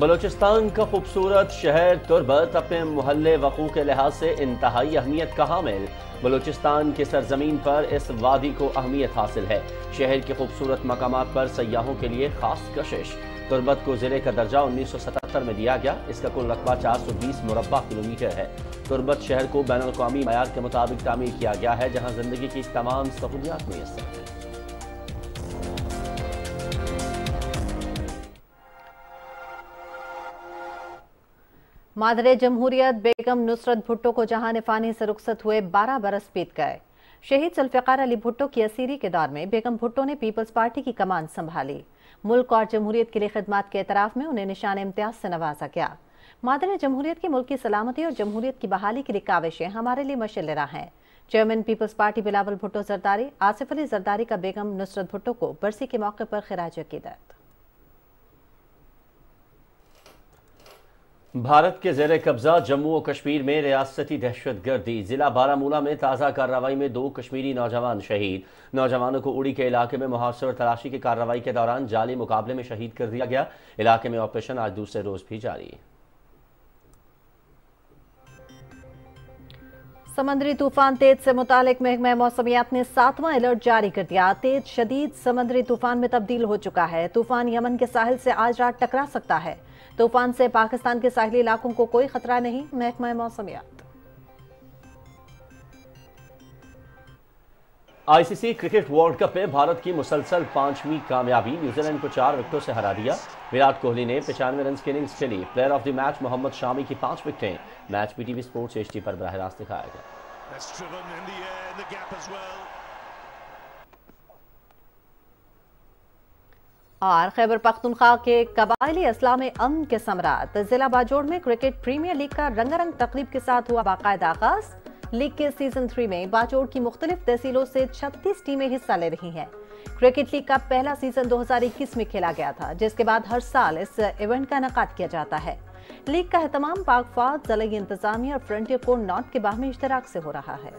بلوچستان کا خوبصورت شہر تربت اپنے محلے وقوع کے لحاظ سے انتہائی اہمیت کا حامل۔ بلوچستان کی سرزمین پر اس وادی کو اہمیت حاصل ہے۔ شہر کے خوبصورت مقامات پر سیاحوں کے لیے خاص کشش۔ تربت کو ضلع کا درجہ 1977 میں دیا گیا۔ اس کا کل رقبہ 420 مربع کلومیٹر ہے۔ تربت شہر کو بین الاقوامی معیار کے مطابق تعمیر کیا گیا ہے، جہاں زندگی کی تمام سہولیات میسر ہیں۔ مادر جمہوریت بیگم نصرت بھٹو کو جہان فانی سے رخصت ہوئے 12 برس بیت گئے۔ شہید ذوالفقار علی بھٹو کی اسیری کے دور میں بیگم بھٹو نے پیپلز پارٹی کی کمان سنبھالی۔ ملک اور جمہوریت کے لیے خدمات کے اعتراف میں انہیں نشان امتیاز سے نوازا گیا۔ مادر جمہوریت کی ملکی سلامتی اور جمہوریت کی بحالی کے لیے کاوشیں ہمارے لیے مشعل راہ ہیں۔ Chairman Peoples Party Bilawal Bhutto Zardari Asif Ali Zardari کا بیگم نصرت بھٹو کو برسی کے موقع پر خراج عقیدت۔ بھارت کے زیر قبضہ جموں و کشمیر میں ریاستی دہشت گردی۔ ضلع بارہمولہ میں تازہ کارروائی میں 2 کشمیری نوجوان شہید۔ نوجوانوں کو اڑی کے علاقے میں محاصرہ اور تلاشی کی کارروائی کے دوران جعلی مقابلے میں شہید کر دیا گیا۔ علاقے میں آپریشن آج دوسرے روز بھی جاری ہے۔ سمندری طوفان تیز سے متعلق محکمہ موسمیات نے 7واں الرٹ جاری کر دیا۔ تیز شدید سمندری طوفان میں تبدیل ہو چکا ہے۔ طوفان یمن کے ساحل سے آج رات ٹکرا سکتا ہے۔ طوفان سے پاکستان کے ساحلی علاقوں کو کوئی خطرہ نہیں، محکمہ موسمیات۔ آئی سی سی کرکٹ ورلڈ کپ میں بھارت کی مسلسل 5ویں کامیابی۔ نیوزی لینڈ کو 4 وکٹوں سے ہرا دیا۔ وراٹ کوہلی نے 95 رنز کی اننگز کھیلی۔ Player of the match Mohammed Shami کی 5 وکٹیں۔ Match P T V sports HD پر براہ راست دکھایا گیا۔ اور خیبر پختونخوا کے قبائلی اسلام میں امن کے ثمرات۔ ضلع باجوڑ میں کرکٹ پریمیئر لیگ کا رنگا رنگ تقریب کے ساتھ ہوا باقاعدہ آغاز۔ لیگ کے سیزن 3 میں باجوڑ کی مختلف تحصیلوں سے 36 ٹیمیں حصہ لے رہی ہیں۔ کرکٹ لیگ کا پہلا سیزن 2021 میں کھیلا گیا تھا، جس کے بعد ہر سال اس ایونٹ کا انعقاد کیا جاتا ہے۔ لیگ کا اہتمام پاک فوج، ضلعی انتظامیہ اور فرنٹیئر کور نارتھ کے باہمی اشتراک سے ہو رہا ہے۔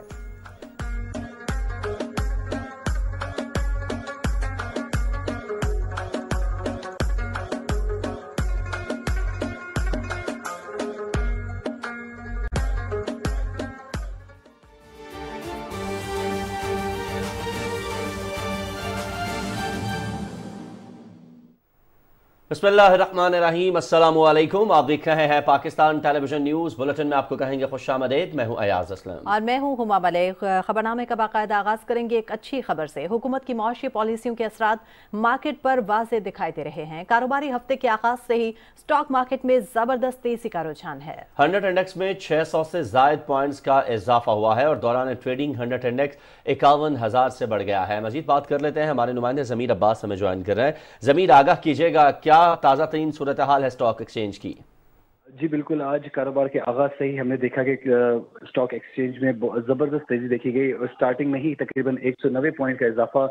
بسم اللہ الرحمن الرحیم، السلام علیکم۔ آپ دیکھ رہے ہیں Pakistan television news bulletin میں، آپ کو کہیں گے خوش آمدید۔ میں ہوں ایاز اسلم اور میں ہوں ہما ملک۔ خبرنامے کا باقاعدہ آغاز کریں گے ایک اچھی خبر سے۔ حکومت کی معاشی پالیسیوں کے اثرات مارکیٹ پر واضح دکھائی دے رہے ہیں۔ کاروباری ہفتے کے آغاز سے ہی سٹاک مارکیٹ میں زبردست تیزی کا رجحان ہے۔ 100 انڈیکس میں 600 سے زائد پوائنٹس کا اضافہ ہوا ہے اور دوران ٹریڈنگ 100 انڈیکس 51,000 سے بڑھ گیا ہے۔ مزید بات کر لیتے ہیں، ہمارے نمائندے ضمیر عباس ہمیں جوائن کر رہے ہیں۔ ضمیر، آگاہ کیجیے گا، کیا تازہ ترین صورتحال ہے سٹاک ایکسچینج کی؟ جی بالکل، آج کاروبار کے آغاز سے ہی ہم نے دیکھا کہ اسٹاک ایکسچینج میں زبردست تیزی دیکھی گئی اور سٹارٹنگ میں ہی تقریباً 190 پوائنٹ کا اضافہ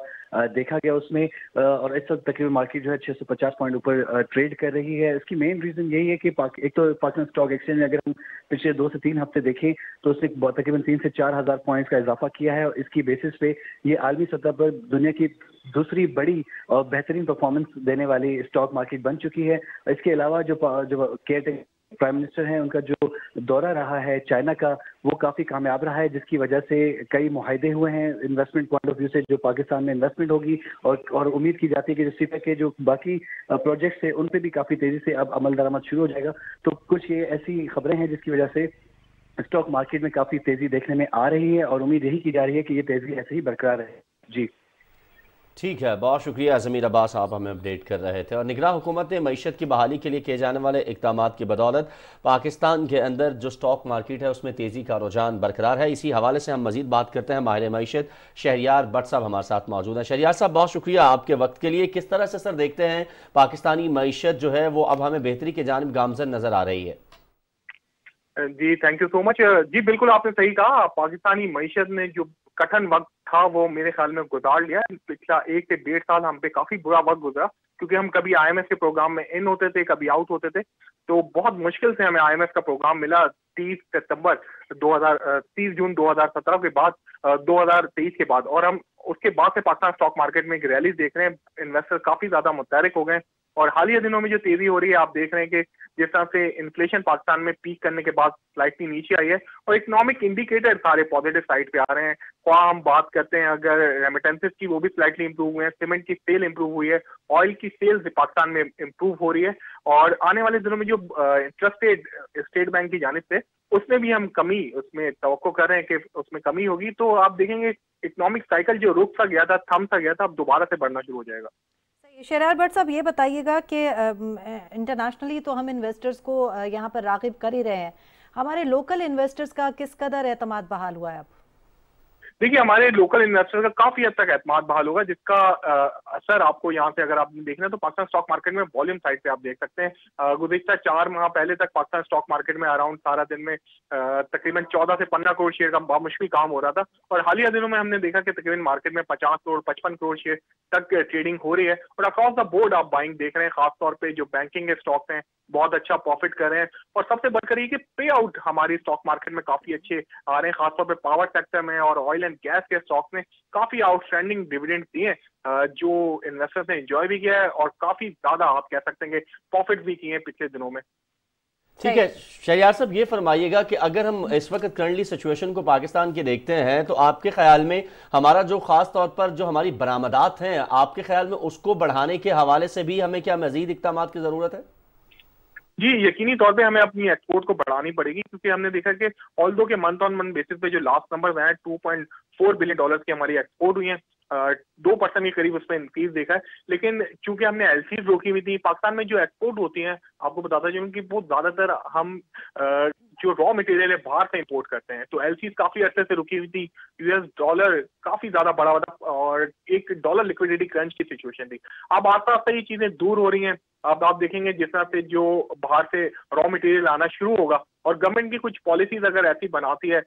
دیکھا گیا اس میں، اور اس وقت تقریباً مارکیٹ جو ہے 650 پوائنٹ اوپر ٹریڈ کر رہی ہے۔ اس کی مین ریزن یہی ہے کہ ایک تو پاکستان اسٹاک ایکسچینج میں اگر ہم پچھلے 2 سے 3 ہفتے دیکھیں تو اس نے تقریباً 3 سے 4 ہزار پوائنٹس کا اضافہ کیا ہے، اور اس کی بیسس پہ یہ عالمی سطح پر دنیا کی دوسری بڑی اور بہترین پرفارمنس دینے والی اسٹاک مارکیٹ بن چکی ہے۔ اس کے علاوہ جو پرائم منسٹر ہیں، ان کا جو دورہ رہا ہے چائنا کا، وہ کافی کامیاب رہا ہے، جس کی وجہ سے کئی معاہدے ہوئے ہیں انویسٹمنٹ پوائنٹ آف ویو سے، جو پاکستان میں انویسٹمنٹ ہوگی، اور امید کی جاتی ہے کہ جس طرح کے جو باقی پروجیکٹس ہیں ان پہ بھی کافی تیزی سے اب عمل درآمد شروع ہو جائے گا۔ تو کچھ یہ ایسی خبریں ہیں جس کی وجہ سے اسٹاک مارکیٹ میں کافی تیزی دیکھنے میں آ رہی ہے، اور امید یہی کی جا رہی ہے کہ یہ تیزی ایسے ہی برقرار رہے۔ جی ٹھیک ہے، بہت شکریہ ضمیر عباس، آپ ہمیں اپڈیٹ کر رہے تھے۔ اور نگراں حکومت نے معیشت کی بحالی کے لیے کیے جانے والے اقدامات کی بدولت پاکستان کے اندر جو سٹاک مارکیٹ ہے اس میں تیزی کا رجحان برقرار ہے۔ اسی حوالے سے ہم مزید بات کرتے ہیں۔ ماہر معیشت شہریار بٹ صاحب ہمارے ساتھ موجود ہیں۔ شہریار صاحب، بہت شکریہ آپ کے وقت کے لیے۔ کس طرح سے سر دیکھتے ہیں پاکستانی معیشت جو ہے وہ اب ہمیں بہتری کی جانب گامزن نظر آ رہی ہے؟ جی تھینک یو سو مچ۔ جی بالکل آپ نے صحیح کہا، پاکستانی معیشت میں جو کٹھن وقت تھا وہ میرے خیال میں گزار لیا۔ پچھلا 1 سے 1.5 سال ہم پہ کافی برا وقت گزرا، کیونکہ ہم کبھی IMF کے پروگرام میں ان ہوتے تھے، کبھی آؤٹ ہوتے تھے، تو بہت مشکل سے ہمیں IMF کا پروگرام ملا 30 جون 2017 کے بعد، 2023 کے بعد، اور ہم اس کے بعد سے پاکستان اسٹاک مارکیٹ میں ایک ریلی دیکھ رہے ہیں۔ انویسٹر کافی زیادہ متحرک ہو گئے، اور حالیہ دنوں میں جو تیزی ہو رہی ہے آپ دیکھ رہے ہیں کہ جس طرح سے انفلیشن پاکستان میں پیک کرنے کے بعد سلائٹلی نیچے آئی ہے اور اکنامک انڈیکیٹر سارے پازیٹیو سائڈ پہ آ رہے ہیں. خواہ ہم بات کرتے ہیں اگر ریمیٹنسز کی وہ بھی سلائٹلی امپروو ہوئے ہیں, سیمنٹ کی سیل امپروو ہوئی ہے, آئل کی سیلز پاکستان میں امپروو ہو رہی ہے, اور آنے والے دنوں میں جو انٹرسٹ ریٹ اسٹیٹ بینک کی جانب سے اس میں بھی ہم کمی اس میں توقع کر رہے ہیں کہ اس میں کمی ہوگی. تو آپ دیکھیں گے اکنامک سائیکل جو رک سا گیا تھا, تھم سا گیا تھا, اب دوبارہ سے بڑھنا شروع ہو جائے گا. شہریار بٹ صاحب یہ بتائیے گا کہ انٹرنیشنلی تو ہم انویسٹرز کو یہاں پر راغب کر ہی رہے ہیں, ہمارے لوکل انویسٹرز کا کس قدر اعتماد بحال ہوا ہے اب؟ دیکھیے ہمارے لوکل انویسٹر کا کافی حد تک اعتماد بحال ہوگا, جس کا اثر آپ کو یہاں سے اگر آپ دیکھ رہے ہیں تو پاکستان اسٹاک مارکیٹ میں والیم سائڈ پہ آپ دیکھ سکتے ہیں. گزشتہ 4 ماہ پہلے تک پاکستان اسٹاک مارکیٹ میں اراؤنڈ سارا دن میں تقریباً 14 سے 15 کروڑ شیئر کا بامشکل کام ہو رہا تھا, اور حالیہ دنوں میں ہم نے دیکھا کہ تقریباً مارکیٹ میں 50 کروڑ 55 کروڑ شیئر تک ٹریڈنگ ہو رہی ہے, اور اکراس دا بورڈ آپ بائنگ دیکھ رہے ہیں. خاص طور پہ جو بینکنگ کے اسٹاکس ہیں بہت اچھا پروفٹ کر رہے ہیں, اور سب سے بڑھ کر یہ کہ پے آؤٹ ہماری اسٹاک مارکیٹ میں کافی اچھے آ رہے ہیں. خاص طور پہ پاور سیکٹر میں اور آئل اینڈ گیس کے اسٹاک نے کافی آؤٹ اسٹینڈنگ ڈیویڈنڈ دیے جو انویسٹرز نے انجوائے بھی کیا ہے, اور کافی زیادہ آپ کہہ سکتے ہیں کہ پروفٹ بھی کیے ہیں پچھلے دنوں میں. ٹھیک ہے شہریار صاحب, یہ فرمائیے گا کہ اگر ہم اس وقت کرنٹلی سچویشن کو پاکستان کی دیکھتے ہیں تو آپ کے خیال میں ہمارا جو خاص طور پر جو ہماری برآمدات ہیں, آپ کے خیال میں اس کو بڑھانے کے حوالے سے بھی ہمیں کیا مزید اقدامات کی ضرورت ہے؟ جی یقینی طور پہ ہمیں اپنی ایکسپورٹ کو بڑھانی پڑے گی, کیونکہ ہم نے دیکھا کہ آلدو کے منتھ آن منتھ بیسس پہ جو لاسٹ نمبر ہیں 2.4 بلین ڈالرز کی ہماری ایکسپورٹ ہوئی ہیں, 2% کے قریب اس میں انکریز دیکھا ہے. لیکن چونکہ ہم نے ایل سیز روکی ہوئی تھی, پاکستان میں جو ایکسپورٹ ہوتی ہیں آپ کو بتاتا چلوں کہ وہ زیادہ تر ہم جو را مٹیریل ہے باہر سے امپورٹ کرتے ہیں, تو ایل سیز کافی عرصے سے رکی ہوئی تھی, یو ایس ڈالر کافی زیادہ بڑا ہوا تھا اور ایک ڈالر لیکوڈیٹی کرنچ کی سچویشن تھی. اب آہستہ آہستہ یہ چیزیں دور ہو رہی ہیں. اب آپ دیکھیں گے جس طرح سے جو باہر سے را مٹیریل آنا شروع ہوگا اور گورنمنٹ کی کچھ پالیسیز اگر ایسی بناتی ہے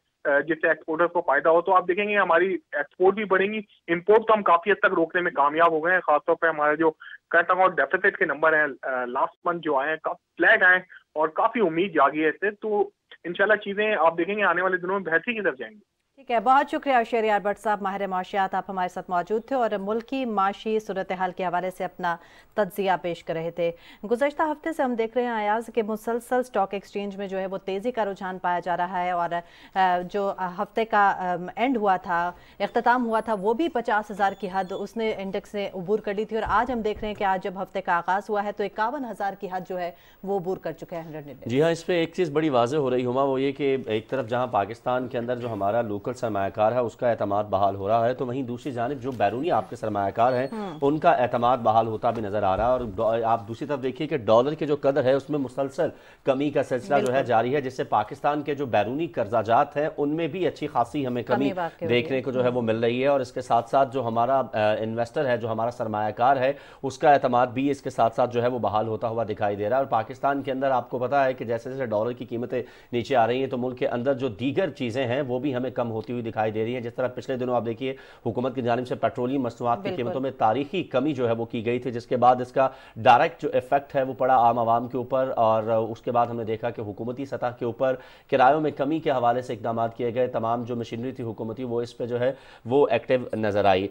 جس سے ایکسپورٹرز کو فائدہ ہو, تو آپ دیکھیں گے ہماری ایکسپورٹ بھی بڑھیں گی. امپورٹ تو ہم کافی حد تک روکنے میں کامیاب ہو گئے ہیں, خاص طور پہ ہمارے جو کرنٹ اکاؤنٹ ڈیفیسٹ کے نمبر ہیں لاسٹ منتھ جو آئے ہیں کافی فلیٹ آئے ہیں, اور کافی امید جاگی ہے اس سے. تو انشاءاللہ چیزیں آپ دیکھیں گے آنے والے دنوں میں بہتری کی طرف جائیں گی. ٹھیک ہے, بہت شکریہ شہریار بٹ صاحب, ماہر معاشیات, آپ ہمارے ساتھ موجود تھے اور ملکی معاشی صورتحال کے حوالے سے اپنا تجزیہ پیش کر رہے تھے. گزشتہ ہفتے سے ہم دیکھ رہے ہیں ایاز کہ مسلسل اسٹاک ایکسچینج میں جو ہے وہ تیزی کا رجحان پایا جا رہا ہے, اور جو ہفتے کا اینڈ ہوا تھا, اختتام ہوا تھا, وہ بھی 50,000 کی حد اس نے انڈیکس نے عبور کر لی تھی, اور آج ہم دیکھ رہے ہیں کہ آج جب ہفتے کا آغاز ہوا ہے تو 51,000 کی حد جو ہے وہ عبور کر چکے ہیں 100 انڈیکس. جی ہاں, اس پہ ایک چیز بڑی واضح ہو رہی ہما, وہ یہ کہ ایک طرف جہاں پاکستان کے اندر جو ہمارا لوکل سرمایہ کار ہے اس کا اعتماد بحال ہو رہا ہے, تو وہیں دوسری جانب جو بیرونی آپ کے سرمایہ کار ہیں ان کا اعتماد بحال ہوتا بھی نظر آ رہا ہے. اور آپ دوسری طرف دیکھیے کہ ڈالر کے جو قدر ہے اس میں مسلسل کمی کا سلسلہ جو ہے جاری ہے, جس سے پاکستان کے جو بیرونی قرضہ جات ہیں ان میں بھی اچھی خاصی ہمیں کمی دیکھنے کو جو ہے وہ مل رہی ہے. اور اس کے ساتھ ساتھ جو ہمارا انویسٹر ہے, جو ہمارا سرمایہ کار ہے, اس کا اعتماد بھی اس کے ساتھ ساتھ جو ہے وہ بحال ہوتا ہوا دکھائی دے رہا ہے. اور پاکستان کے اندر آپ کو پتا ہے کہ جیسے جیسے ڈالر کی قیمتیں نیچے آ رہی ہیں تو ملک کے اندر جو دیگر چیزیں ہیں وہ بھی ہمیں کم ہوتی ہوئی دکھائی دے رہی ہیں. جس طرح پچھلے دنوں آپ دیکھیے حکومت کی جانب سے پیٹرولیم مصنوعات کی قیمتوں میں تاریخی کمی جو ہے وہ کی گئی تھی, جس کے بعد اس کا ڈائریکٹ جو ایفیکٹ ہے وہ پڑا عام عوام کے اوپر, اور اس کے بعد ہم نے دیکھا کہ حکومتی سطح کے اوپر کرایوں میں کمی کے حوالے سے اقدامات کیے گئے. تمام جو مشینری تھی حکومتی وہ اس پہ جو ہے وہ ایکٹیو نظر آئی.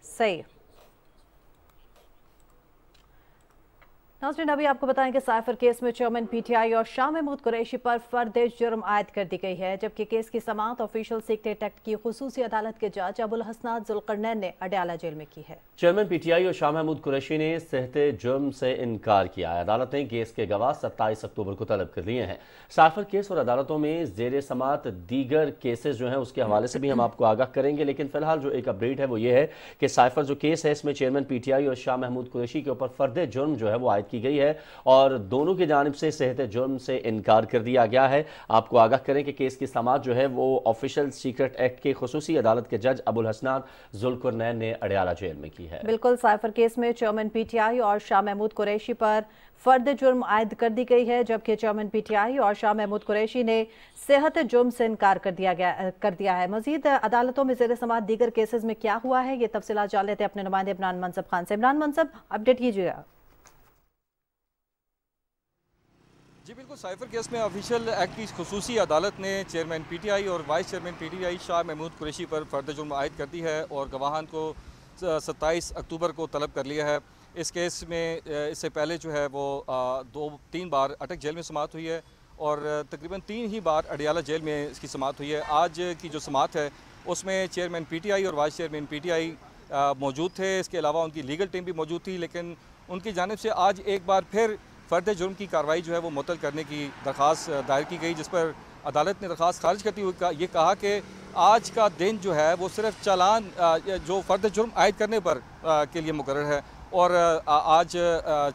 صحیح. ناظرین, ابھی آپ کو بتائیں کہ سائفر کیس میں چیئرمین پی ٹی آئی اور شاہ محمود قریشی پر فرد جرم عائد کر دی گئی ہے, جبکہ کیس کی سماعت آفیشل سیکریٹ ایکٹ کی خصوصی عدالت کے جج ابوالحسنات ذوالقرنین نے اڈیالہ جیل میں کی ہے. چیئرمین پی ٹی آئی اور شاہ محمود قریشی نے صحت جرم سے انکار کیا ہے. عدالت نے کیس کے گواہ 27 اکتوبر کو طلب کر لیے ہیں. سائفر کیس اور عدالتوں میں زیر سماعت دیگر کیسز جو ہیں اس کے حوالے سے بھی ہم آپ کو آگاہ کریں گے, لیکن فی الحال جو ایک اپڈیٹ ہے وہ یہ ہے کہ سائفر جو کیس ہے اس میں چیئرمین پی ٹی آئی اور شاہ محمود قریشی کے اوپر فرد جرم جو ہے وہ عائد کی گئی ہے, اور دونوں کی جانب سے صحت جرم سے انکار کر دیا گیا ہے. آپ کو آگاہ کریں کہ کیس کی سماعت جو ہے وہ آفیشل سیکرٹ ایکٹ کے خصوصی عدالت کے جج ابوالحسنات ذوالقرنین نے اڈیالہ جیل میں کی ہے. بالکل, سائفر کیس میں چیئرمین پی ٹی آئی اور شاہ محمود قریشی پر فرد جرم عائد کر دی گئی ہے, جبکہ چیئرمین پی ٹی آئی اور شاہ محمود قریشی نے صحت جرم سے انکار کر دیا ہے. مزید عدالتوں میں زیر سماعت دیگر کیسز میں کیا ہوا ہے یہ تفصیلات جان لیتے ہیں اپنے نمائندے عمران منصب خان سے. عمران منصب, اپڈیٹ کیجیے گا. جی بالکل, سائفر کیس میں آفیشل ایکٹ کی خصوصی عدالت نے چیئرمین پی ٹی آئی اور vice chairman P T I Shah Mahmood Qureshi پر فرد جرم عائد کر دی ہے اور گواہان کو 27 اکتوبر کو طلب کر لیا ہے. اس کیس میں اس سے پہلے جو ہے وہ 2-3 بار اٹک جیل میں سماعت ہوئی ہے اور تقریباً 3 ہی بار اڈیالہ جیل میں اس کی سماعت ہوئی ہے۔ آج کی جو سماعت ہے اس میں چیئرمین پی ٹی آئی اور وائس چیئرمین پی ٹی آئی موجود تھے، اس کے علاوہ ان کی لیگل ٹیم بھی موجود تھی، لیکن ان کی جانب سے آج ایک بار پھر فرد جرم کی کارروائی جو ہے وہ معطل کرنے کی درخواست دائر کی گئی، جس پر عدالت نے درخواست خارج کرتے ہوئے یہ کہا کہ آج کا دن جو ہے وہ صرف چالان جو فرد جرم عائد کرنے پر کے لیے مقرر ہے، اور آج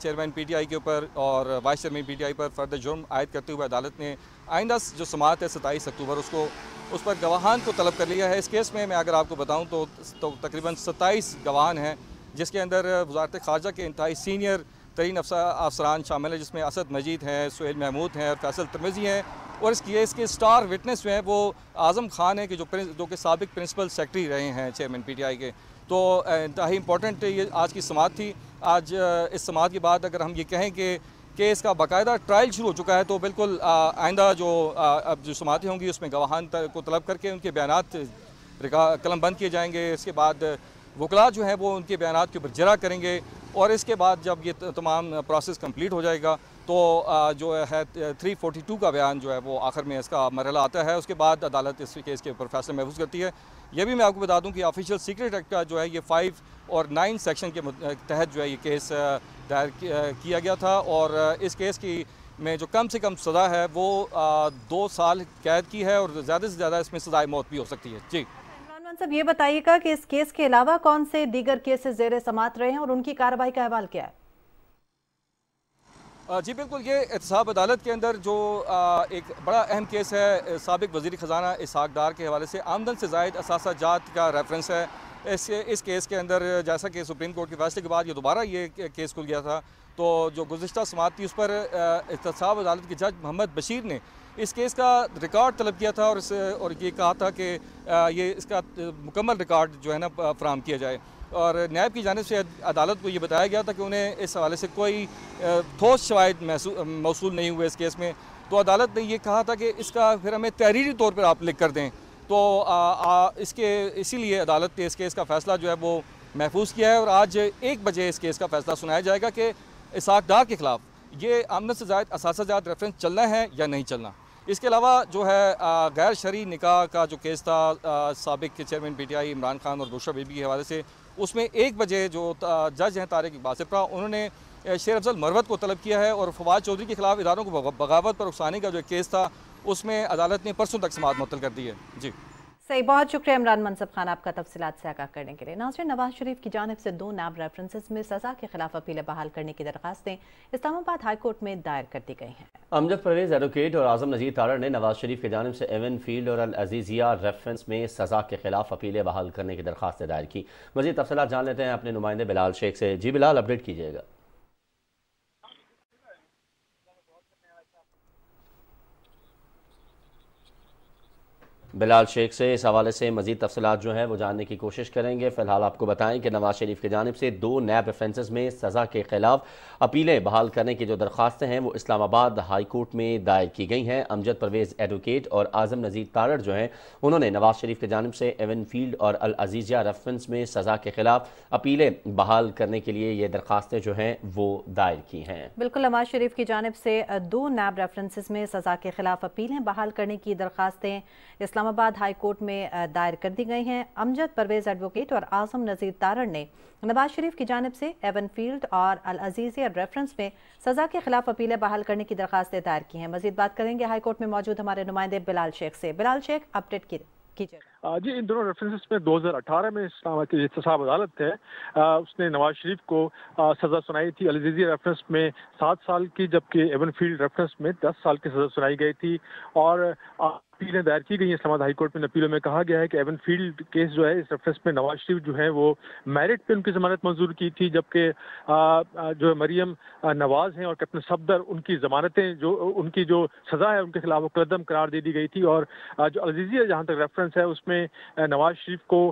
چیئرمین پی ٹی آئی کے اوپر اور vice chairman P T I پر فرد جرم عائد کرتے ہوئے عدالت نے آئندہ جو سماعت ہے 27 اکتوبر اس پر گواہان کو طلب کر لیا ہے۔ اس کیس میں اگر آپ کو بتاؤں تو تقریباً 27 گواہان ہیں، جس کے اندر وزارت خارجہ کے انتہائی سینئر ترین افسران شامل ہیں، جس میں اسد مجید ہیں، سہیل محمود ہیں اور فیصل ترمیزی ہیں، اور اس کیس کے سٹار وٹنس جو ہیں وہ اعظم خان ہیں کہ جو کہ سابق پرنسپل سیکرٹری رہے ہیں چیئرمین پی ٹی آئی کے۔ تو انتہائی امپورٹنٹ یہ آج کی سماعت تھی۔ آج اس سماعت کے بعد اگر ہم یہ کہیں کہ کیس کا باقاعدہ ٹرائل شروع ہو چکا ہے، تو بالکل آئندہ جو سماعتیں ہوں گی اس میں گواہان کو طلب کر کے ان کے بیانات قلم بند کیے جائیں گے۔ اس کے بعد وکلاء جو ہیں وہ ان کے بیانات کے اوپر جرا کریں گے، اور اس کے بعد جب یہ تمام پروسیس کمپلیٹ ہو جائے گا تو جو ہے 342 کا بیان جو ہے وہ آخر میں اس کا مرحلہ آتا ہے۔ اس کے بعد عدالت اس کیس کے اوپر فیصلہ محفوظ کرتی ہے۔ یہ بھی میں آپ کو بتا دوں کہ آفیشیل سیکرٹ ایکٹ کا جو ہے یہ 5 اور 9 سیکشن کے تحت جو ہے یہ کیس دائر کیا گیا تھا، اور اس کیس کی میں جو کم سے کم سزا ہے وہ 2 سال قید کی ہے، اور زیادہ سے زیادہ اس میں سزائے موت بھی ہو سکتی ہے۔ جی عمران صاحب، یہ بتائیے گا کہ اس کیس کے علاوہ کون سے دیگر کیسز زیر سماعت رہے ہیں اور ان کی کارروائی کا احوال کیا ہے؟ جی بالکل، یہ احتساب عدالت کے اندر جو ایک بڑا اہم کیس ہے سابق وزیر خزانہ اسحاق ڈار کے حوالے سے آمدن سے زائد اثاثہ جات کا ریفرنس ہے۔ اس کیس کے اندر جیسا کہ سپریم کورٹ کے فیصلے کے بعد یہ دوبارہ یہ کیس کھل گیا تھا، تو جو گزشتہ سماعت تھی اس پر احتساب عدالت کے جج محمد بشیر نے اس کیس کا ریکارڈ طلب کیا تھا، اور یہ کہا تھا کہ یہ اس کا مکمل ریکارڈ جو ہے نا فراہم کیا جائے، اور نیب کی جانب سے عدالت کو یہ بتایا گیا تھا کہ انہیں اس حوالے سے کوئی ٹھوس شواہد موصول نہیں ہوئے اس کیس میں، تو عدالت نے یہ کہا تھا کہ اس کا پھر ہمیں تحریری طور پر آپ لکھ کر دیں، تو اسی لیے عدالت نے اس کیس کا فیصلہ جو ہے وہ محفوظ کیا ہے، اور آج 1 بجے اس کیس کا فیصلہ سنایا جائے گا کہ اسحاق ڈار کے خلاف یہ آمدن سے زائد اثاثہ جات ریفرنس چلنا ہے یا نہیں چلنا۔ اس کے علاوہ جو ہے غیر شرعی نکاح کا جو کیس تھا سابق چیئرمین پی ٹی آئی عمران خان اور بشرا بی بی کے حوالے سے، اس میں 1 بجے جو جج ہیں طارق اقبال سپرا، انہوں نے شیر افضل مروت کو طلب کیا ہے، اور فواد چودھری کے خلاف اداروں کو بغاوت پر اکسانے کا جو کیس تھا اس میں عدالت نے پرسوں تک سماعت معطل کر دی ہے۔ جی صحیح، بہت شکریہ عمران منصب خان آپ کا تفصیلات سے آگاہ کرنے کے لیے۔ ناظرین، نواز شریف کی جانب سے 2 نیب ریفرنسز میں سزا کے خلاف اپیلیں بحال کرنے کی درخواستیں اسلام آباد ہائی کورٹ میں دائر کر دی گئی ہیں۔ امجد پرویز ایڈوکیٹ اور اعظم نذیر تارڑ نے نواز شریف کی جانب سے ایون فیلڈ اور العزیزیہ ریفرنس میں سزا کے خلاف اپیلیں بحال کرنے کی درخواستیں دائر کی۔ مزید تفصیلات جان لیتے ہیں اپنے نمائندے بلال شیخ سے۔ جی بلال، اپڈیٹ کیجیے گا۔ بلال شیخ سے اس حوالے سے مزید تفصیلات جو ہیں وہ جاننے کی کوشش کریں گے۔ فی الحال آپ کو بتائیں کہ نواز شریف کی جانب سے 2 نیب ریفرنسز میں سزا کے خلاف اپیلیں بحال کرنے کی جو درخواستیں ہیں وہ اسلام آباد ہائی کورٹ میں دائر کی گئی ہیں۔ امجد پرویز ایڈوکیٹ اور اعظم نذیر تارڑ جو ہیں انہوں نے نواز شریف کی جانب سے ایون فیلڈ اور العزیزیہ ریفرنس میں سزا کے خلاف اپیلیں بحال کرنے کے لیے یہ درخواستیں جو ہیں وہ دائر کی ہیں۔ بالکل، نواز شریف کی جانب سے 2 نیب ریفرنسز میں سزا کے خلاف اپیلیں بحال کرنے کی درخواستیں اسلام آباد ہائی کورٹ میں دائر کر دی گئی ہیں۔ امجد پرویز ایڈوکیٹ اور اعظم نذیر تارڑ نے نواز شریف کی جانب سے ایون فیلڈ اور العزیزیہ ریفرنس میں سزا کے خلاف اپیلیں بحال کرنے کی درخواستیں دائر کی ہیں۔ مزید بات کریں گے ہائی کورٹ میں موجود ہمارے نمائندے بلال شیخ سے۔ بلال شیخ، اپڈیٹ کیجیے۔ جی، ان دونوں ریفرنسز میں 2018 میں احتساب عدالت ہے اس نے نواز شریف کو سزا سنائی تھی العزیزیہ ریفرنس میں 7 سال کی، جبکہ ایون فیلڈ ریفرنس میں 10 سال کی سزا سنائی گئی تھی، اور اپیلیں دائر کی گئی ہیں اسلام آباد ہائی کورٹ میں۔ اپیلوں میں کہا گیا ہے کہ ایون فیلڈ کیس جو ہے اس ریفرنس میں نواز شریف جو ہے وہ میرٹ پہ ان کی ضمانت منظور کی تھی، جبکہ جو مریم نواز ہیں اور کیپٹن صفدر ان کی ضمانتیں جو ان کی جو سزا ہے ان کے خلاف مقدم قرار دے دی گئی تھی، اور جو العزیزیہ جہاں تک ریفرنس ہے اس میں نواز شریف کو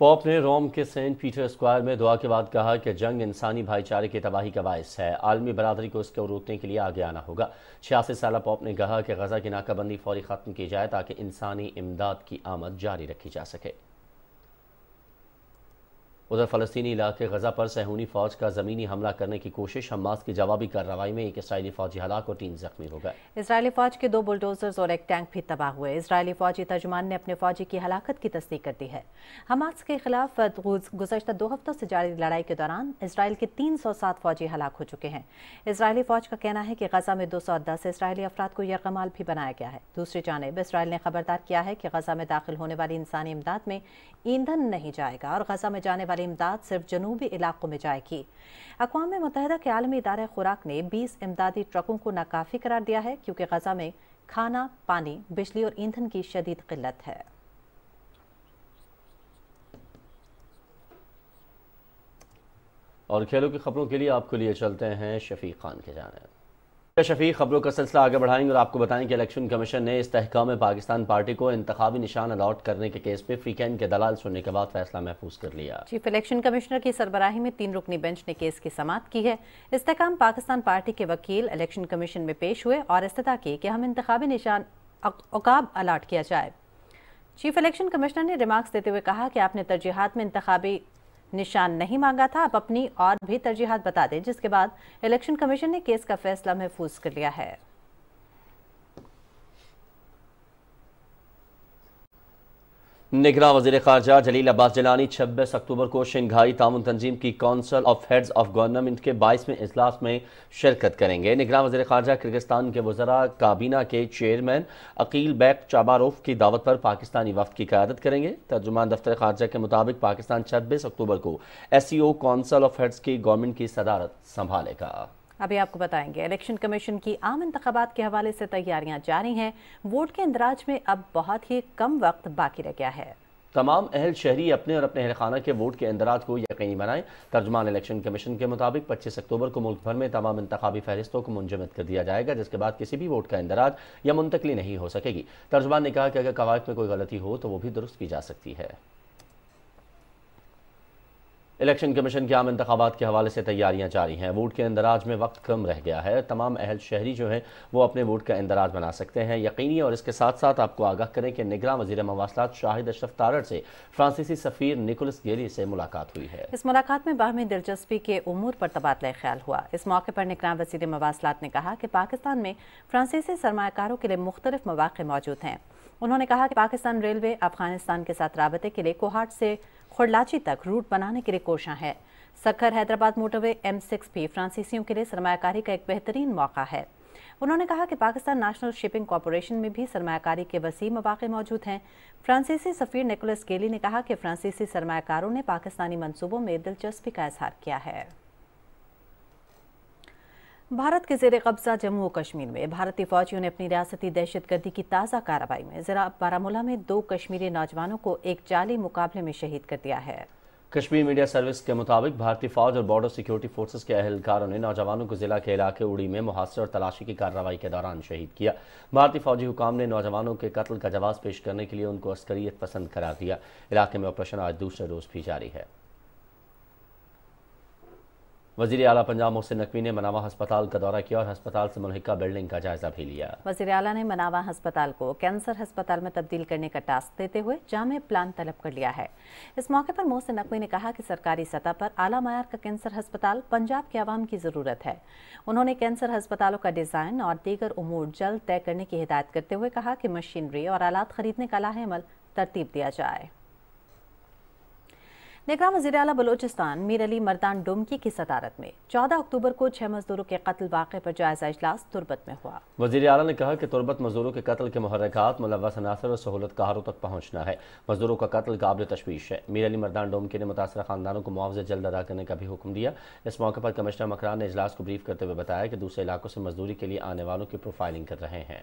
پوپ نے روم کے سینٹ پیٹر اسکوائر میں دعا کے بعد کہا کہ جنگ انسانی بھائی چارے کی تباہی کا باعث ہے، عالمی برادری کو اس کو روکنے کے لیے آگے آنا ہوگا۔ 86 سالہ پوپ نے کہا کہ غزہ کی ناکہ بندی فوری ختم کی جائے تاکہ انسانی امداد کی آمد جاری رکھی جا سکے۔ ادھر فلسطینی علاقے غزہ پر صہیونی فوج کا زمینی حملہ کرنے کی کوشش، حماس کی جوابی کارروائی میں ایک اسرائیلی فوجی ہلاک اور 3 زخمی ہو گئے۔ اسرائیلی فوج کے 2 بلڈوزرز اور ایک ٹینک بھی تباہ ہوئے۔ اسرائیلی فوجی ترجمان نے اپنے فوجی کی ہلاکت کی تصدیق کر دی ہے۔ حماس کے خلاف گزشتہ 2 ہفتوں سے جاری لڑائی کے دوران اسرائیل کے 307 فوجی ہلاک ہو چکے ہیں۔ اسرائیلی فوج کا کہنا ہے کہ غزہ میں 210 اسرائیلی افراد کو یرغمال بھی بنایا گیا ہے۔ دوسری جانب اسرائیل نے خبردار کیا ہے کہ غزہ میں داخل ہونے والی انسانی امداد میں ایندھن نہیں جائے گا اور غزہ میں جانے والی امداد صرف جنوبی علاقوں میں جائے گی۔ اقوام متحدہ کے عالمی ادارہ خوراک نے 20 امدادی ٹرکوں کو ناکافی قرار دیا ہے کیونکہ غزہ میں کھانا، پانی، بجلی اور ایندھن کی شدید قلت ہے۔ اور کھیلوں کی خبروں کے لیے آپ کو لیے چلتے ہیں شفیق خان کی جانب۔ شفیق، خبروں کا سلسلہ آگے بڑھائیں گے اور آپ کو بتائیں کہ الیکشن کمیشن نے استحکام پاکستان پارٹی کو انتخابی نشان الاٹ کرنے کے کیس پہ فریقین کے دلائل سننے کے بعد فیصلہ محفوظ کر لیا۔ چیف الیکشن کمشنر کی سربراہی میں 3 رکنی بینچ نے کیس کی سماعت کی ہے۔ استحکام پاکستان پارٹی کے وکیل الیکشن کمیشن میں پیش ہوئے اور استدعا کی کہ ہم انتخابی نشان عقاب الاٹ کیا جائے۔ چیف الیکشن کمشنر نے ریمارکس دیتے ہوئے کہا کہ آپ نے ترجیحات میں انتخابی نشان نہیں مانگا تھا، آپ اپنی اور بھی ترجیحات بتا دیں، جس کے بعد الیکشن کمیشن نے کیس کا فیصلہ محفوظ کر لیا ہے۔ نگراں وزیر خارجہ جلیل عباس جیلانی 26 اکتوبر کو شنگھائی تعاون تنظیم کی council of heads of government کے 22ویں اجلاس میں شرکت کریں گے۔ نگراں وزیر خارجہ کرغزستان کے وزراء کابینہ کے چیئرمین عقیل بیک چاباروف کی دعوت پر پاکستانی وفد کی قیادت کریں گے۔ ترجمان دفتر خارجہ کے مطابق پاکستان 26 اکتوبر کو SCO کونسل آف ہیڈز کی گورنمنٹ کی صدارت سنبھالے گا۔ ابھی آپ کو بتائیں گے الیکشن کمیشن کی عام انتخابات کے حوالے سے تیاریاں جاری ہیں۔ ووٹ کے اندراج میں اب بہت ہی کم وقت باقی رہ گیا ہے۔ تمام اہل شہری اپنے اور اپنے اہل خانہ کے ووٹ کے اندراج کو یقینی بنائیں۔ ترجمان الیکشن کمیشن کے مطابق 25 اکتوبر کو ملک بھر میں تمام انتخابی فہرستوں کو منجمد کر دیا جائے گا، جس کے بعد کسی بھی ووٹ کا اندراج یا منتقلی نہیں ہو سکے گی۔ ترجمان نے کہا کہ اگر قواعد میں کوئی غلطی ہو تو وہ بھی درست کی جا سکتی ہے۔ الیکشن کمیشن کے عام انتخابات کے حوالے سے تیاریاں جاری ہیں۔ ووٹ کے اندراج میں وقت کم رہ گیا ہے۔ تمام اہل شہری جو ہیں وہ اپنے ووٹ کا اندراج بنا سکتے ہیں یقینی، اور اس کے ساتھ ساتھ آپ کو آگاہ کریں کہ نگراں وزیر مواصلات شاہد اشرف تارڑ سے فرانسیسی سفیر نکولس گیلی سے ملاقات ہوئی ہے۔ اس ملاقات میں باہمی دلچسپی کے امور پر تبادلہ خیال ہوا۔ اس موقع پر نگراں وزیر مواصلات نے کہا کہ پاکستان میں فرانسیسی سرمایہ کاروں کے لیے مختلف مواقع موجود ہیں۔ انہوں نے کہا کہ پاکستان ریلوے افغانستان کے ساتھ رابطے کے لیے کوہاٹ سے کھڑلاچی تک روٹ بنانے کے لیے کوشاں ہے۔ سکھر حیدرآباد موٹر وے M6 بھی فرانسیسیوں کے لیے سرمایہ کاری کا ایک بہترین موقع ہے۔ انہوں نے کہا کہ پاکستان نیشنل شپنگ کارپوریشن میں بھی سرمایہ کاری کے وسیع مواقع موجود ہیں۔ فرانسیسی سفیر نکولس گیلی نے کہا کہ فرانسیسی سرمایہ کاروں نے پاکستانی منصوبوں میں دلچسپی کا اظہار کیا ہے۔ بھارت کے زیر قبضہ جموں و کشمیر میں بھارتی فوجیوں نے اپنی ریاستی دہشت گردی کی تازہ کارروائی میں ضلع بارہمولہ میں 2 کشمیری نوجوانوں کو ایک جعلی مقابلے میں شہید کر دیا ہے۔ کشمیر میڈیا سروس کے مطابق بھارتی فوج اور بارڈر سیکیورٹی فورسز کے اہلکاروں نے نوجوانوں کو ضلع کے علاقے اڑی میں محاصرے اور تلاشی کی کارروائی کے دوران شہید کیا۔ بھارتی فوجی حکام نے نوجوانوں کے قتل کا جواز پیش کرنے کے لیے ان کو عسکریت پسند قرار دیا۔ علاقے میں آپریشن آج دوسرے روز بھی جاری ہے۔ وزیر اعلیٰ پنجاب محسن نقوی نے مناوا ہسپتال کا دورہ کیا اور ہسپتال سے ملحقہ بلڈنگ کا جائزہ بھی لیا۔ وزیر اعلیٰ نے مناوا ہسپتال کو کینسر ہسپتال میں تبدیل کرنے کا ٹاسک دیتے ہوئے جامع پلان طلب کر لیا ہے۔ اس موقع پر محسن نقوی نے کہا کہ سرکاری سطح پر اعلیٰ معیار کا کینسر ہسپتال پنجاب کے عوام کی ضرورت ہے۔ انہوں نے کینسر ہسپتالوں کا ڈیزائن اور دیگر امور جلد طے کرنے کی ہدایت کرتے ہوئے کہا کہ مشینری اور آلات خریدنے کا لاہ عمل ترتیب دیا جائے۔ نگراں وزیر اعلیٰ بلوچستان میر علی مردان ڈومکی کی صدارت میں 14 اکتوبر کو 6 مزدوروں کے قتل واقعے پر جائزہ اجلاس تربت میں ہوا۔ وزیر اعلیٰ نے کہا کہ تربت مزدوروں کے قتل کے محرکات، ملوث عناصر اور سہولت کاروں تک پہنچنا ہے۔ مزدوروں کا قتل قابل تشویش ہے۔ میر علی مردان ڈومکی نے متاثرہ خاندانوں کو معاوضے جلد ادا کرنے کا بھی حکم دیا۔ اس موقع پر کمشنر مکران نے اجلاس کو بریف کرتے ہوئے بتایا کہ دوسرے علاقوں سے مزدوری کے لیے آنے والوں کی پروفائلنگ کر رہے ہیں۔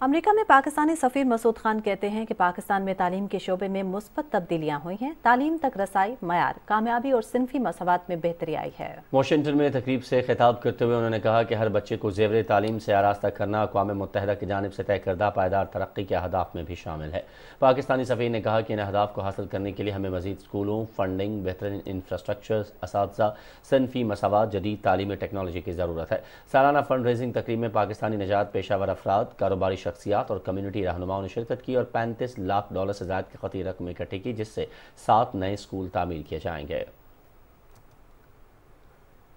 امریکہ میں پاکستانی سفیر مسعود خان کہتے ہیں کہ پاکستان میں تعلیم کے شعبے میں مثبت تبدیلیاں ہوئی ہیں، تعلیم تک رسائی، معیار، کامیابی اور صنفی مساوات میں بہتری آئی ہے۔ واشنگٹن میں تقریب سے خطاب کرتے ہوئے انہوں نے کہا کہ ہر بچے کو زیور تعلیم سے آراستہ کرنا اقوام متحدہ کی جانب سے طے کردہ پائیدار ترقی کے اہداف میں بھی شامل ہے۔ پاکستانی سفیر نے کہا کہ ان اہداف کو حاصل کرنے کے لیے ہمیں مزید اسکولوں، فنڈنگ، بہترین انفراسٹرکچر، اساتذہ، صنفی مساوات، جدید تعلیمی ٹیکنالوجی کی ضرورت ہے۔ سالانہ فنڈ ریزنگ تقریب میں پاکستانی نژاد پیشہ ور افراد، کاروباری شخصیات اور کمیونٹی رہنماؤں نے شرکت کی اور $35 لاکھ سے زائد کی خطی رقم اکٹھی کی، جس سے 7 نئے اسکول تعمیر کیے جائیں گے۔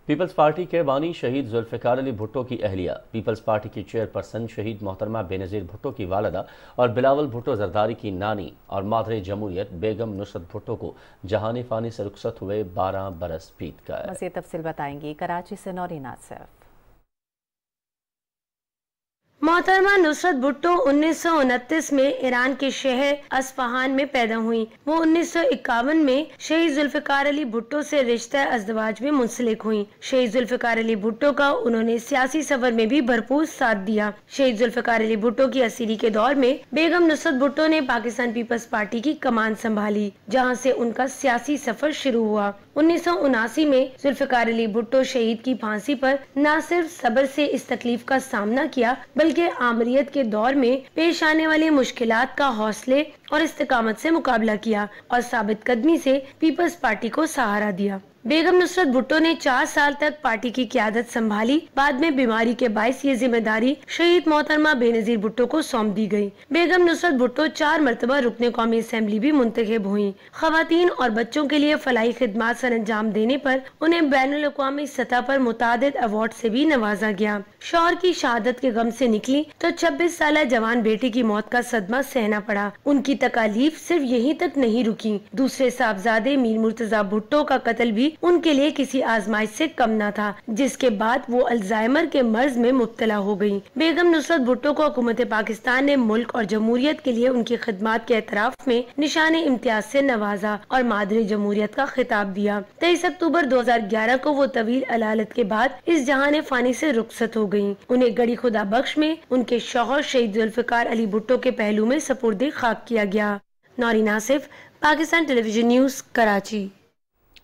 پیپلز پارٹی کے بانی شہید ذوالفقار علی بھٹو کی اہلیہ، پیپلز پارٹی کی چیئرپرسن شہید محترمہ بے نظیر بھٹو کی والدہ اور بلاول بھٹو زرداری کی نانی اور مادر جمہوریت بیگم نصرت بھٹو کو جہان فانی سے رخصت ہوئے 12 برس بیت گئے۔ مزید تفصیل بتائیں گی کراچی سے نورین آصف۔ محترمہ نصرت بھٹو 1929 میں ایران کے شہر اصفہان میں پیدا ہوئی۔ وہ 1951 میں شہید ذوالفقار علی بھٹو سے رشتہ ازدواج میں منسلک ہوئیں۔ شہید ذوالفقار علی بھٹو کا انہوں نے سیاسی سفر میں بھی بھرپور ساتھ دیا۔ شہید ذوالفقار علی بھٹو کی اسیری کے دور میں بیگم نصرت بھٹو نے پاکستان پیپلز پارٹی کی کمان سنبھالی، جہاں سے ان کا سیاسی سفر شروع ہوا۔ 1979 میں ذوالفقار علی بھٹو شہید کی پھانسی پر نہ صرف صبر سے اس تکلیف کا سامنا کیا بلکہ آمریت کے دور میں پیش آنے والی مشکلات کا حوصلے اور استقامت سے مقابلہ کیا اور ثابت قدمی سے پیپلز پارٹی کو سہارا دیا۔ بیگم نصرت بھٹو نے 4 سال تک پارٹی کی قیادت سنبھالی۔ بعد میں بیماری کے باعث یہ ذمہ داری شہید محترمہ بے نظیر بھٹو کو سونپ دی گئی۔ بیگم نصرت بھٹو 4 مرتبہ رکن قومی اسمبلی بھی منتخب ہوئیں۔ خواتین اور بچوں کے لیے فلاحی خدمات سر انجام دینے پر انہیں بین الاقوامی سطح پر متعدد ایوارڈ سے بھی نوازا گیا۔ شوہر کی شہادت کے غم سے نکلی تو 26 سالہ جوان بیٹی کی موت کا صدمہ سہنا پڑا۔ ان کی تکالیف صرف یہیں تک نہیں رکی، دوسرے صاحبزادے میر مرتضی بھٹو کا قتل بھی ان کے لیے کسی آزمائش سے کم نہ تھا، جس کے بعد وہ الزائمر کے مرض میں مبتلا ہو گئیں۔ بیگم نصرت بھٹو کو حکومت پاکستان نے ملک اور جمہوریت کے لیے ان کی خدمات کے اعتراف میں نشان امتیاز سے نوازا اور مادر جمہوریت کا خطاب دیا۔ 23 اکتوبر 2011 کو وہ طویل علالت کے بعد اس جہان فانی سے رخصت ہو گئیں۔ انہیں گڑی خدا بخش میں ان کے شوہر شہید ذوالفقار علی بھٹو کے پہلو میں سپرد خاک کیا گیا۔ Noreen Asif, Pakistan television news, Karachi.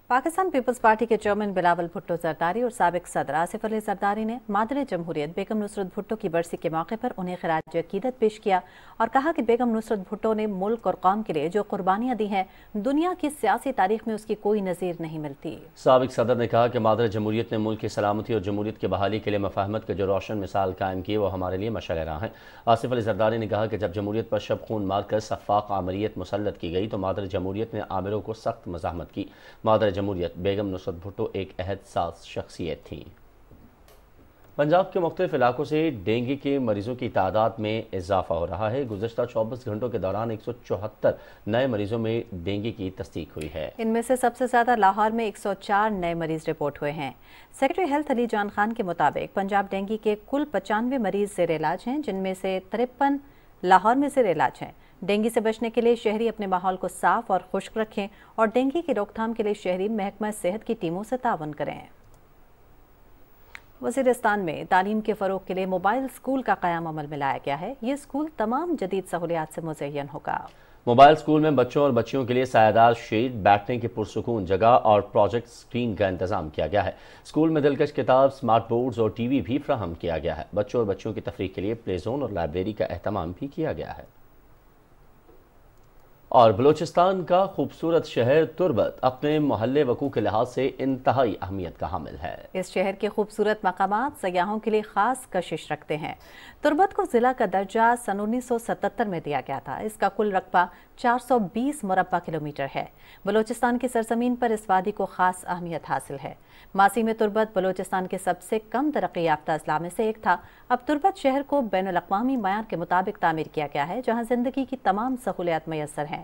Pakistan Peoples Party کے چیئرمین بلاول بھٹو زرداری اور سابق صدر آصف علی زرداری نے مادر جمہوریت بیگم نصرت بھٹو کی برسی کے موقع پر انہیں خراج عقیدت پیش کیا اور کہا کہ بیگم نصرت بھٹو نے ملک اور قوم کے لیے جو قربانیاں دی ہیں، دنیا کی سیاسی تاریخ میں اس کی کوئی نظیر نہیں ملتی۔ سابق صدر نے کہا کہ مادر جمہوریت نے ملک کی سلامتی اور جمہوریت کی بحالی کے لیے مفاہمت کے جو روشن مثال قائم کی وہ ہمارے لیے مشاہرہ ہیں۔ آصف علی زرداری نے کہا کہ جب جمہوریت پر شب خون مار کر سفاق آمریت مسلط کی گئی تو مادر جمہوریت نے آمروں کو سخت مزاحمت کی۔ مادر جمہوریت بیگم نصرت بھٹو ایک عہد ساز شخصیت تھی۔ پنجاب کے مختلف علاقوں سے ڈینگی کے مریضوں کی تعداد میں اضافہ ہو رہا ہے۔ گزشتہ 24 گھنٹوں کے دوران 174 نئے مریضوں میں ڈینگی کی تصدیق ہوئی ہے۔ ان میں سے سب سے زیادہ لاہور میں 104 نئے مریض رپورٹ ہوئے ہیں۔ سیکرٹری ہیلتھ علی جان خان کے مطابق پنجاب ڈینگی کے کل 95 مریض زیر علاج ہیں، جن میں سے 53 لاہور میں زیر علاج ہیں۔ ڈینگی سے بچنے کے لیے شہری اپنے ماحول کو صاف اور خشک رکھیں اور ڈینگی کی روک تھام کے لیے شہری محکمہ صحت کی ٹیموں سے تعاون کریں۔ وزیرستان میں تعلیم کے فروغ کے لیے موبائل اسکول کا قیام عمل میں لایا گیا ہے۔ یہ اسکول تمام جدید سہولیات سے مزین ہوگا۔ موبائل اسکول میں بچوں اور بچیوں کے لیے سایہ شیڈ، بیٹھنے کی پرسکون جگہ اور پروجیکٹ اسکرین کا انتظام کیا گیا ہے۔ اسکول میں دلکش کتاب، سمارٹ بورڈز اور ٹی وی بھی فراہم کیا گیا ہے۔ بچوں اور بچیوں کی تفریح کے لیے پلے زون اور لائبریری کا اہتمام بھی کیا گیا ہے۔ اور بلوچستان کا خوبصورت شہر تربت اپنے محلے وقوع کے لحاظ سے انتہائی اہمیت کا حامل ہے۔ اس شہر کے خوبصورت مقامات سیاحوں کے لیے خاص کشش رکھتے ہیں۔ تربت کو ضلع کا درجہ سن 1977 میں دیا گیا تھا۔ اس کا کل رقبہ 420 مربع کلومیٹر ہے۔ بلوچستان کی سرزمین پر اس وادی کو خاص اہمیت حاصل ہے۔ ماضی میں تربت بلوچستان کے سب سے کم ترقی یافتہ اضلاع میں سے ایک تھا۔ اب تربت شہر کو بین الاقوامی معیار کے مطابق تعمیر کیا گیا ہے، جہاں زندگی کی تمام سہولیات میسر ہیں۔